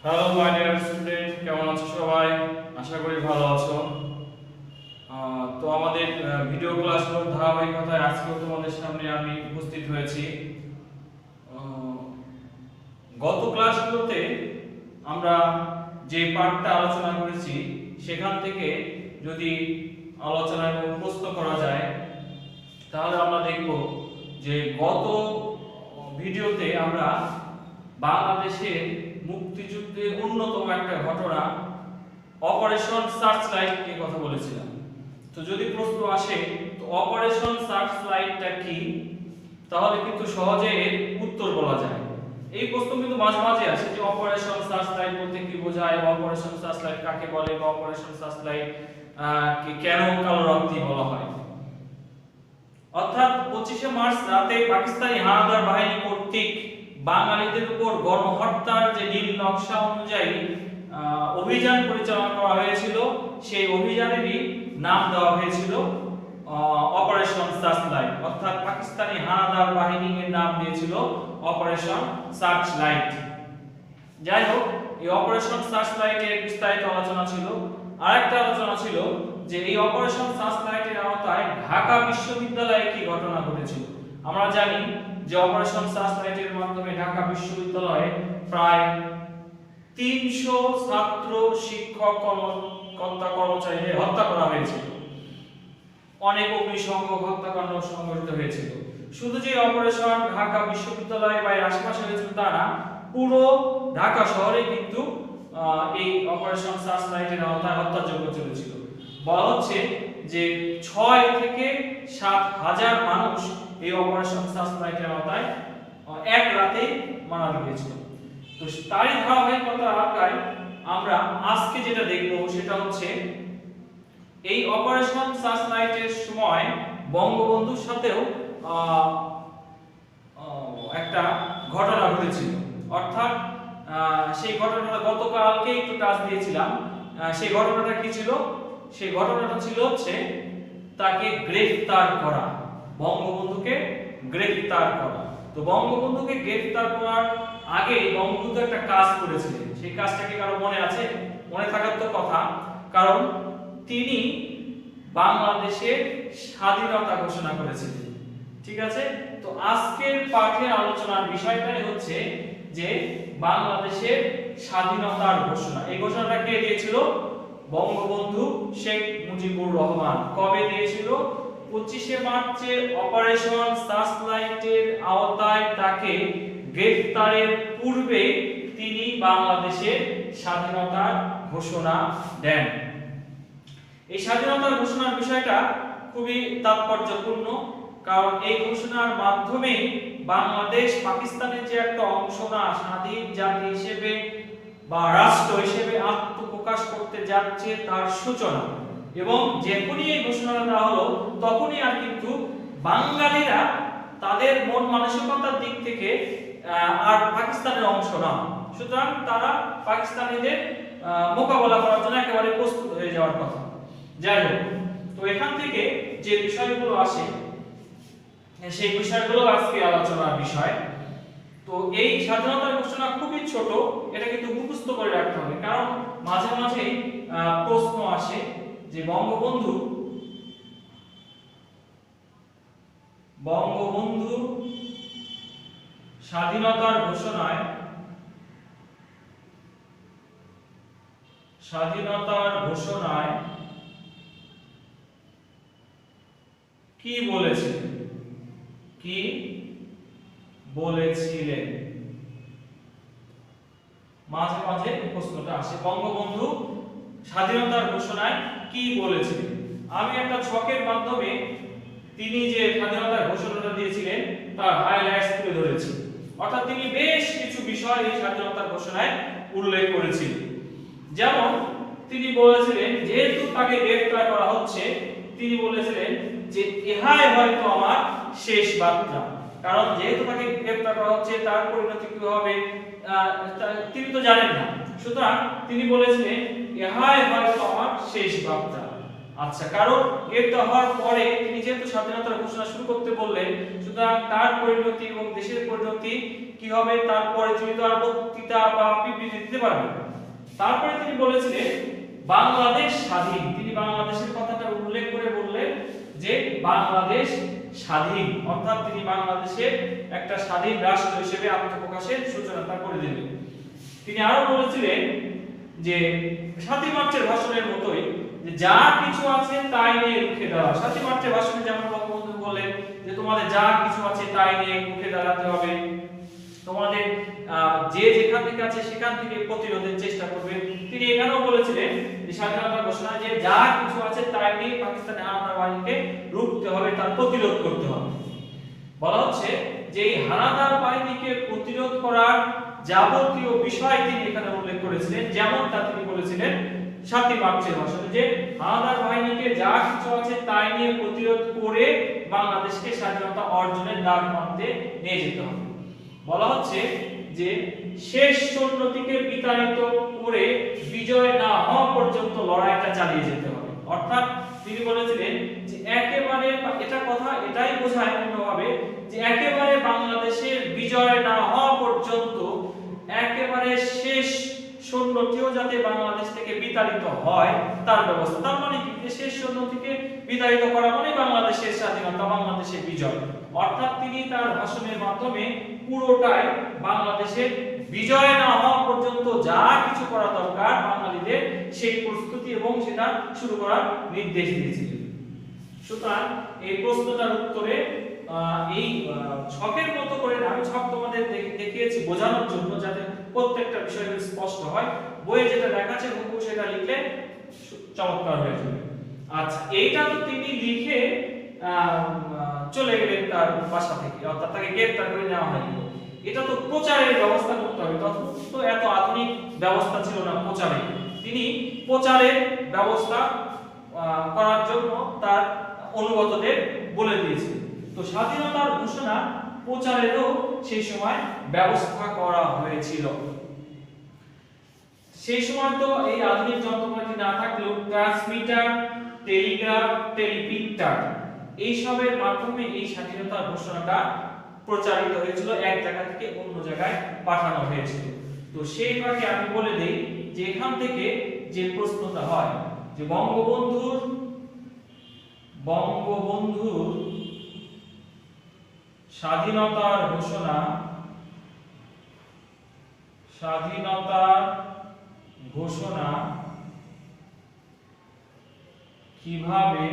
Hello my dear student, কেমন আছো সবাই? আশা করি ভালো আছো। তো আমাদের ভিডিও ক্লাসগুলোর ধারাবাহিকতায় আজকেও তোমাদের সামনে আমি উপস্থিত হয়েছি। গত ক্লাসগুলোতে আমরা যে পার্টটা আলোচনা করেছি সেখান থেকে যদি আলোচনায় মুখস্থ করা যায় তাহলে আমরা দেখব যে গত ভিডিওতে আমরা বাংলাদেশের মুক্তিযুদ্ধের অন্যতম একটা ঘটনা অপারেশন সার্চলাইট নিয়ে কথা বলেছিলাম। তো যদি প্রশ্ন আসে তো অপারেশন সার্চলাইটটা কি, তাহলে কিন্তু সহজে এর উত্তর বলা যায়। এই প্রশ্ন কিন্তু মাঝে মাঝে আসে যে অপারেশন সার্চলাইট বলতে কি বোঝায়, অপারেশন সার্চলাইট কাকে বলে, বা অপারেশন সার্চলাইট কে কেন কালো রাত্রি বলা হয়। অর্থাৎ 25শে মার্চ রাতে পাকিস্তানি হানাদার বাহিনী কর্তৃক বাঙালিদের উপর গণহত্যার যে নীল নকশা অনুযায়ী অভিযান পরিচালনা করা হয়েছিল, সেই অভিযানেরই নাম দেওয়া হয়েছিল অপারেশন সার্চলাইট। অর্থাৎ পাকিস্তানি হানাদার বাহিনীর নাম দিয়েছিল অপারেশন সার্চলাইট। যাই হোক, এই অপারেশন সার্চলাইটের বিস্তারিত আলোচনা ছিল। আরেকটা আলোচনা ছিল যে এই অপারেশন সার্চলাইটের আওতায় ঢাকা বিশ্ববিদ্যালয়ে কি ঘটনা ঘটেছিল। আমরা জানি যে অপারেশন সার্চলাইটের মাধ্যমে ঢাকা বিশ্ববিদ্যালয়ে প্রায় 300 ছাত্র, শিক্ষক, কর্মচারীদের হত্যা করা হয়েছিল। অনেক অগ্নিসংযোগ হত্যাকাণ্ড সংঘটিত হয়েছিল। শুধু যে অপারেশন ঢাকা বিশ্ববিদ্যালয়ে বা আশেপাশে হয়েছিল তা না, পুরো ঢাকা শহরে কিন্তু এই অপারেশন সার্চলাইটের আওতায় হত্যাযজ্ঞ চলেছিল। বলা হচ্ছে যে 6 থেকে 7 হাজার মানুষ এই অপারেশন সার্চলাইটের আওতায় এক রাতে মারা গিয়েছিল। তো তারই ধারাবাহিকতায় আমরা আজকে যেটা দেখব সেটা হচ্ছে এই অপারেশন সার্চলাইটের সময় বঙ্গবন্ধুর সাথেও একটা ঘটনা ঘটেছিল। অর্থাৎ সেই ঘটনাটা গতকালকে একটু টাচ দিয়েছিলাম। সেই ঘটনাটা কি ছিল? সেই ঘটনাটা ছিল হচ্ছে তাকে গ্রেফতার করা, বঙ্গবন্ধুকে গ্রেফতার করা। তো বঙ্গবন্ধুকে গ্রেফতার করার আগে বঙ্গবন্ধু একটা কাজ করেছিলেন। সেই কাজটা কি কারো মনে আছে? মনে থাকার তো কথা, কারণ তিনি বাংলাদেশের স্বাধীনতা ঘোষণা করেছিলেন। ঠিক আছে, তো আজকের পাঠের আলোচনার বিষয়টাই হচ্ছে যে বাংলাদেশের স্বাধীনতার ঘোষণা। এই ঘোষণাটা কে দিয়েছিল? বঙ্গবন্ধু শেখ মুজিবুর রহমান। কবে দিয়েছিল? 25শে মার্চে অপারেশন সার্চলাইটের আওতায় তাকে গ্রেফতারের পূর্বে তিনি বাংলাদেশের স্বাধীনতার ঘোষণা দেন। এই স্বাধীনতার ঘোষণার বিষয়টা খুবই তাৎপর্যপূর্ণ, কারণ এই ঘোষণার মাধ্যমে বাংলাদেশ পাকিস্তানের যে একটা অংশ না, স্বাধীন জাতি হিসেবে বা রাষ্ট্র হিসেবে আত্মপ্রকাশ করতে যাচ্ছে তার সূচনা। এবং যখনই এই ঘোষণাটা দেওয়া হলো তখনই আর কিন্তু বাঙালিরা তাদের মন মানসিকতার দিক থেকে আর পাকিস্তানের অংশ না, সুতরাং তারা পাকিস্তানিদের মোকাবেলা করার জন্য একেবারে প্রস্তুত হয়ে যাওয়ার কথা। যাই হোক, তো এখান থেকে যে বিষয়গুলো আসে সেই বিষয়গুলো আজকে আলোচনার বিষয়। তো এই স্বাধীনতার ঘোষণা খুবই ছোট, এটা কিন্তু মুখস্থ করে রাখতে হবে, কারণ মাঝে মাঝে প্রশ্ন আসে যে বঙ্গবন্ধু স্বাধীনতার ঘোষণায় কি বলেছিলেন? মাঝে মাঝে প্রশ্নটা আসে, বঙ্গবন্ধু স্বাধীনতার ঘোষণায় কি বলেছিলেন। আমি একটা ছকের মাধ্যমে তিনি যে স্বাধীনতার ঘোষণাটা দিয়েছিলেন তার হাইলাইটস তুলে ধরেছি। অর্থাৎ তিনি বেশ কিছু বিষয় এই স্বাধীনতার ঘোষণায় উল্লেখ করেছিলেন। যেমন তিনি বলেছিলেন, যেহেতু তাকে গ্রেফতার করা হচ্ছে, তিনি বলেছিলেন যে ইহাই হয়তো আমার শেষ বার্তা। কারণ যেহেতু তাকে গ্রেফতার করা হচ্ছে তার পরিণতি কি হবে তিনি তো জানেন না, সুতরাং তিনি বলেছিলেন ইহাই হয়তো আমার শেষ বার্তা। আচ্ছা, কারণ গ্রেপ্তার হওয়ার পরে তিনি যেহেতু স্বাধীনতার ঘোষণা শুরু করতে বললেন, সুতরাং তার পরিণতি এবং দেশের পরিণতি কি হবে তারপরে তিনি তো আর বক্তৃতা বা বিবৃতি দিতে পারবেন না। তারপরে তিনি বলেছিলেন বাংলাদেশ স্বাধীন। তিনি বাংলাদেশের কথাটা উল্লেখ করে বললেন যে বাংলাদেশ স্বাধীন, অর্থাৎ তিনি বাংলাদেশের একটা স্বাধীন রাষ্ট্র হিসেবে আত্মপ্রকাশের সূচনা করে দিলেন। তিনি আরো বলেছিলেন যে 7 মার্চের ভাষণের মতোই যে যা কিছু আছে তাই নিয়ে রুখে দাঁড়াও। 7 মার্চের ভাষণে যেমন বঙ্গবন্ধু বললেন যে তোমাদের যা কিছু আছে তাই নিয়ে রুখে দাঁড়াতে হবে, তোমাদের যে যেখান থেকে আছে সেখান থেকে প্রতিরোধের চেষ্টা করবে। তিনি এখানেও বলেছিলেন যে স্বাধীনতা ঘোষণায় যে যা কিছু আছে তাই নিয়ে পাকিস্তানের হানাদার বাহিনীকে রুখতে হবে, তার প্রতিরোধ করতে হবে। বলা হচ্ছে যে এই হানাদার বাহিনীকে প্রতিরোধ করার যাবতীয় বিষয় তিনি এখানে উল্লেখ করেছিলেন, যেমনটা তিনি বলেছিলেন 7 মার্চের ভাষণে যে হানাদার বাহিনীকে যা কিছু আছে তাই নিয়ে প্রতিরোধ করে বাংলাদেশকে স্বাধীনতা অর্জনের দ্বার প্রান্তে নিয়ে যেতে হবে। বলা হচ্ছে যে শেষ সৈন্যটিকে বিতাড়িত করে বিজয় না হওয়া পর্যন্ত লড়াইটা চালিয়ে যেতে হবে। অর্থাৎ তিনি বলেছিলেন যে একেবারে, এটা কথা এটাই বোঝায় অন্যভাবে যে একেবারে বাংলাদেশের বিজয় না হওয়া পর্যন্ত একেবারে শেষ সৈন্যটিও যাতে বাংলাদেশ থেকে বিতাড়িত হয় তার ব্যবস্থা। তার মানে কি, শেষ সৈন্যটিকে বিতাড়িত করা মানে বাংলাদেশের স্বাধীনতা, বাংলাদেশের বিজয়। অর্থাৎ তিনি তার ভাষণের মাধ্যমে পুরোটাই বাংলাদেশের বিজয় না হওয়া পর্যন্ত যা কিছু করা দরকার বাঙালিদের সেই প্রস্তুতি এবং সেটা শুরু করার নির্দেশ দিয়েছিলেন। সুতরাং এই প্রশ্নটার উত্তরে এই ছকের মতো করে, আমি ছক তোমাদের দেখিয়েছি বোঝানোর জন্য যাতে প্রত্যেকটা বিষয় স্পষ্ট হয়। বইয়ে যেটা দেখাচ্ছে হুবহু সেটা লিখলে চমৎকার হয়ে যাবে। আচ্ছা, এইটা তো তিনি লিখে চলে গেলেন তার বাসা থেকে, অর্থাৎ তাকে গ্রেফতার করে নেওয়া হয়নি। এটা তো প্রচারের ব্যবস্থা করতে হবে, তখন তো এত আধুনিক ব্যবস্থা ছিল না প্রচারে। তিনি প্রচারের ব্যবস্থা করার জন্য তার অনুগতদের বলে দিয়েছিলেন। তো স্বাধীনতার ঘোষণা প্রচারেরও সেই সময় ব্যবস্থা করা হয়েছিল। সেই সময় তো এই আধুনিক যন্ত্রপাতি না থাকলেও ট্রান্সমিটার, টেলিগ্রাফ, টেলিপ্রিন্টার এইসবের মাধ্যমে এই স্বাধীনতার ঘোষণাটা প্রচারিত হয়েছিল, এক জায়গা থেকে অন্য জায়গায় পাঠানো হয়েছিল। তো সেই ফাঁকে আমি বলে দেই যে এখান থেকে যে প্রশ্নটা হয় যে বঙ্গবন্ধুর স্বাধীনতার ঘোষণা কিভাবে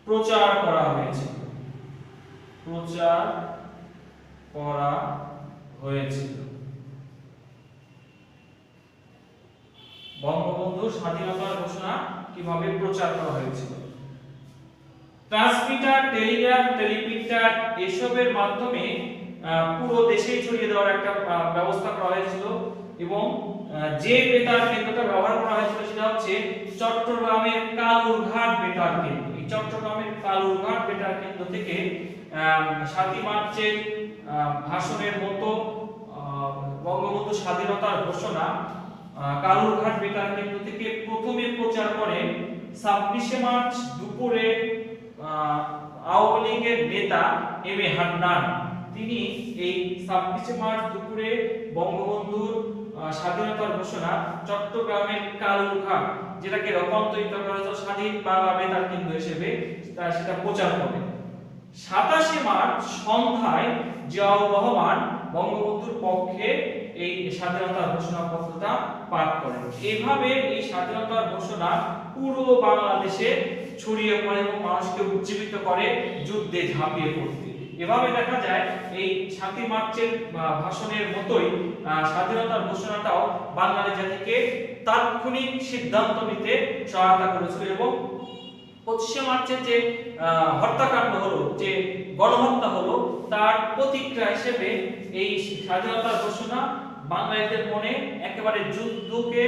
প্রচার করা হয়েছিল? বঙ্গবন্ধুর স্বাধীনতার ঘোষণা কিভাবে প্রচার করা হয়েছিল? ট্রান্সমিটার, টেলিগ্রাফ, টেলিপ্রিন্টার এসবের মাধ্যমে পুরো দেশে ছড়িয়ে দেওয়ার একটা ব্যবস্থা করা হয়েছিল এবং যে বেতার কেন্দ্রটা ব্যবহার করা হয়েছিল সেটা হচ্ছে চট্টগ্রামের কালুরঘাট বেতার কেন্দ্র। এই চট্টগ্রামের কালুরঘাট বেতার কেন্দ্র থেকে 7 মার্চের ভাষণের মতো বঙ্গবন্ধু স্বাধীনতার ঘোষণা কালুরঘাট বেতার কেন্দ্র থেকে প্রথমে প্রচার করেন 26 মার্চ দুপুরে আওয়ামী লীগের নেতা এম এ হান্নান। তিনি এই 26 মার্চ দুপুরে বঙ্গবন্ধুর স্বাধীনতার ঘোষণা চট্টগ্রামের কালুরঘাট, যেটাকে রূপান্তরিত করা হয়েছে স্বাধীন বাংলা বেতার কেন্দ্র হিসেবে, সেটা প্রচার করেন। 27 মার্চ সন্ধ্যায় জিয়াউর রহমান বঙ্গবন্ধুর পক্ষে এই স্বাধীনতার ঘোষণা পত্রটা পাঠ করেন। এইভাবে এই স্বাধীনতার ঘোষণা পুরো বাংলাদেশে ছড়িয়ে পড়ে এবং মানুষকে উজ্জীবিত করে যুদ্ধে ঝাঁপিয়ে পড়তে। এভাবে দেখা যায় এই 7 মার্চের ভাষণের মতোই স্বাধীনতার ঘোষণাটাও বাঙালি জাতিকে তাৎক্ষণিক সিদ্ধান্ত নিতে সহায়তা করেছিল এবং 25 মার্চের যে হত্যাকাণ্ড হলো, যে গণহত্যা হলো, তার প্রতিক্রিয়া হিসেবে এই স্বাধীনতার ঘোষণা বাঙালিদের মনে একেবারে যুদ্ধকে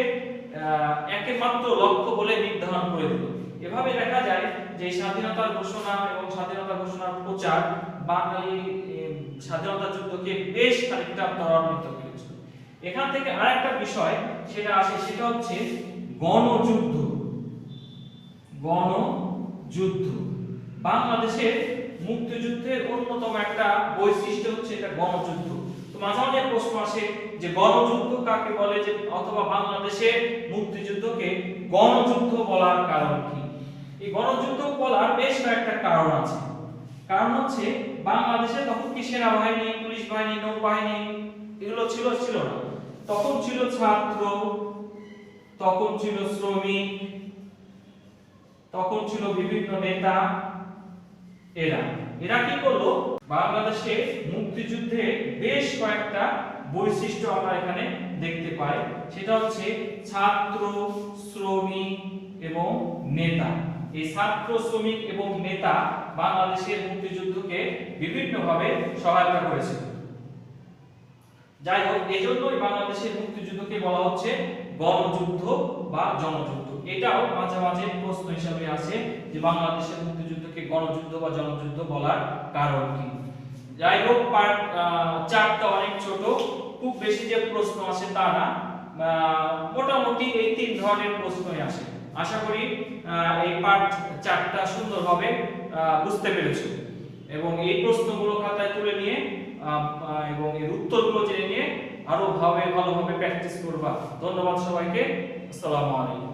একমাত্র লক্ষ্য বলে নির্ধারণ করে দিল। এভাবে দেখা যায় যে স্বাধীনতার ঘোষণা এবং স্বাধীনতা ঘোষণার প্রচার বাঙালি স্বাধীনতা যুদ্ধকে বেশ খানিকটা ত্বরান্বিত করেছিল। এখান থেকে আরেকটা বিষয় সেটা আসে, সেটা হচ্ছে গণযুদ্ধ। গণযুদ্ধ। বাংলাদেশের মুক্তিযুদ্ধের অন্যতম একটা বৈশিষ্ট্য হচ্ছে এটা গণযুদ্ধ। তো মাঝে মাঝে প্রশ্ন আসে যে গণযুদ্ধ কাকে বলে, যে অথবা বাংলাদেশের মুক্তিযুদ্ধকে গণযুদ্ধ বলার কারণ কি? এই গণযুদ্ধ বলার বেশ কয়েকটা কারণ আছে। কারণ হচ্ছে বাংলাদেশে তখন কি সেনাবাহিনী, পুলিশ বাহিনী, নৌবাহিনী এগুলো ছিল না। তখন ছিল ছাত্র, তখন ছিল শ্রমিক, তখন ছিল বিভিন্ন নেতা। এরা কি করলো, বাংলাদেশে মুক্তিযুদ্ধে বেশ কয়েকটা বৈশিষ্ট্য আমরা এখানে দেখতে পাই। সেটা হচ্ছে ছাত্র, শ্রমিক এবং নেতা। এই ছাত্র, শ্রমিক এবং নেতা বাংলাদেশের মুক্তিযুদ্ধকে বিভিন্নভাবে সহায়তা করেছে। যাই হোক, এজন্যই বাংলাদেশের মুক্তিযুদ্ধকে বলা হচ্ছে গণযুদ্ধ বা জনযুদ্ধ। এটাও মাঝে মাঝে প্রশ্ন হিসেবে আসে যে বাংলাদেশের মুক্তিযুদ্ধকে গণযুদ্ধ বা জনযুদ্ধ বলার কারণ কি। যাই হোক, পার্ট 4টা অনেক ছোট, খুব বেশি যে প্রশ্ন আসে তা না, মোটামুটি এই 3 ধরনের প্রশ্নই আসে। আশা করি এই পার্ট 4টা সুন্দরভাবে বুঝতে পেরেছো এবং এই প্রশ্নগুলো খাতায় তুলে নিয়ে এবং এর উত্তরগুলো জেনে নিয়ে আরো ভালোভাবে প্র্যাকটিস করবা। ধন্যবাদ সবাইকে। আসসালামু আলাইকুম।